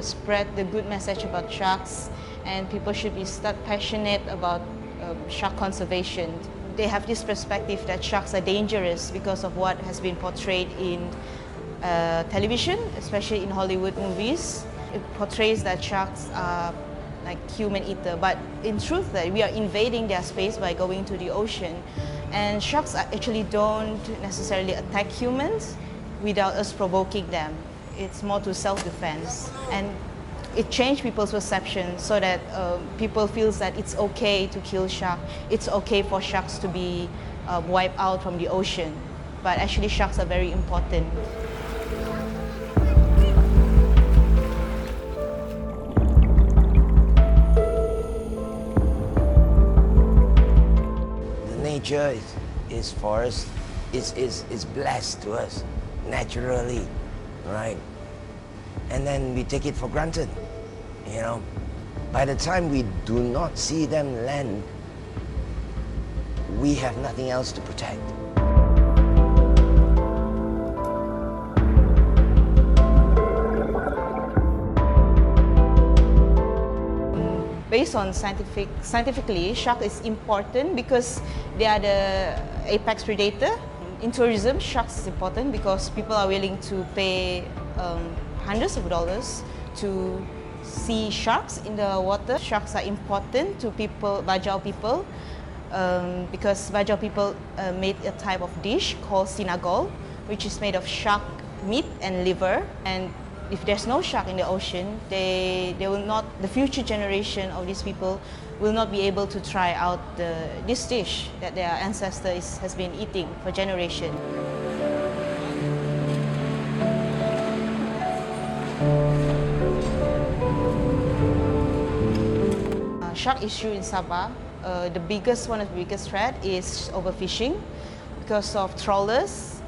spread the good message about sharks, and people should be start passionate about shark conservation. They have this perspective that sharks are dangerous because of what has been portrayed in television, especially in Hollywood movies. It portrays that sharks are like human eater, but in truth that we are invading their space by going to the ocean. And sharks actually don't necessarily attack humans without us provoking them. It's more to self-defense. And it changed people's perception so that people feel that it's okay to kill sharks. It's okay for sharks to be wiped out from the ocean. But actually sharks are very important. Nature is for us, is blessed to us naturally, right? And then we take it for granted, you know. By the time we do not see them land, we have nothing else to protect. Based on scientifically, shark is important because they are the apex predator. In tourism, sharks is important because people are willing to pay hundreds of dollars to see sharks in the water. Sharks are important to people, Bajau people, because Bajau people made a type of dish called sinagol, which is made of shark meat and liver. And if there's no shark in the ocean, they will not, the future generation of these people will not be able to try out this dish that their ancestors has been eating for generations. Shark issue in Sabah, one of the biggest threat is overfishing. Because of trawlers,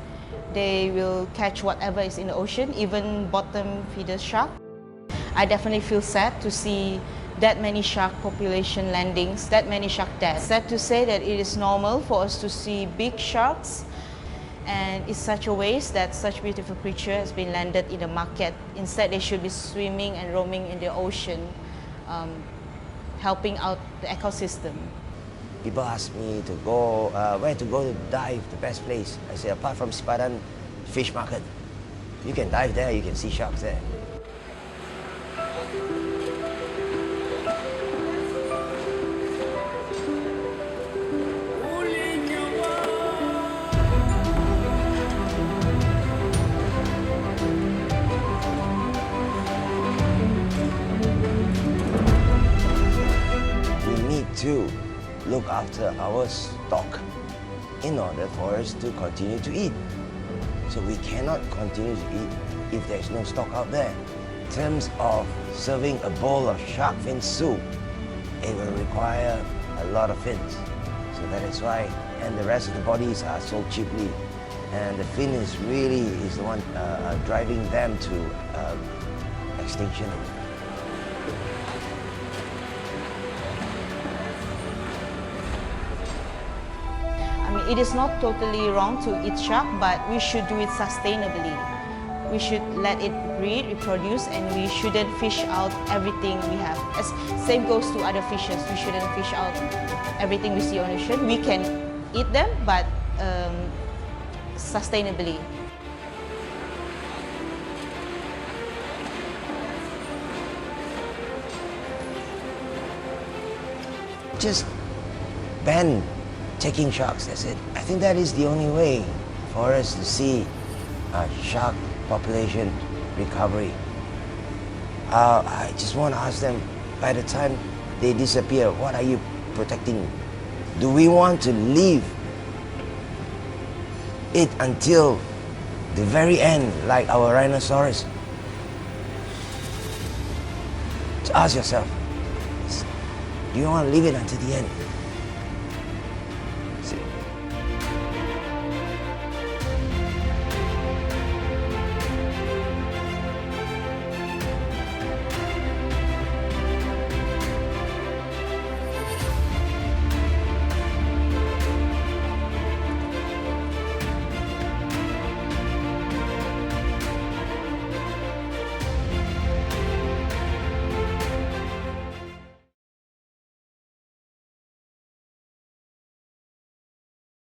they will catch whatever is in the ocean, even bottom feeder shark. I definitely feel sad to see that many shark population landings, that many shark deaths. Sad to say that it is normal for us to see big sharks, and it's such a waste that such beautiful creature has been landed in the market. Instead, they should be swimming and roaming in the ocean, helping out the ecosystem. People ask me to go, where to go to dive, the best place. I say, apart from Sepadan Fish Market, you can dive there, you can see sharks there. We need to look after our stock in order for us to continue to eat. So we cannot continue to eat if there's no stock out there. In terms of serving a bowl of shark fin soup, it will require a lot of fins. So that is why, and the rest of the bodies are sold cheaply. And the fin is really the one driving them to extinction. It is not totally wrong to eat shark, but we should do it sustainably. We should let it breed, reproduce, and we shouldn't fish out everything we have. Same goes to other fishes. We shouldn't fish out everything we see on the ocean. We can eat them, but sustainably. Just ban taking sharks, that's it. I think that is the only way for us to see shark population recovery. I just want to ask them, by the time they disappear, what are you protecting? Do we want to leave it until the very end, like our rhinoceros? Just ask yourself, do you want to leave it until the end?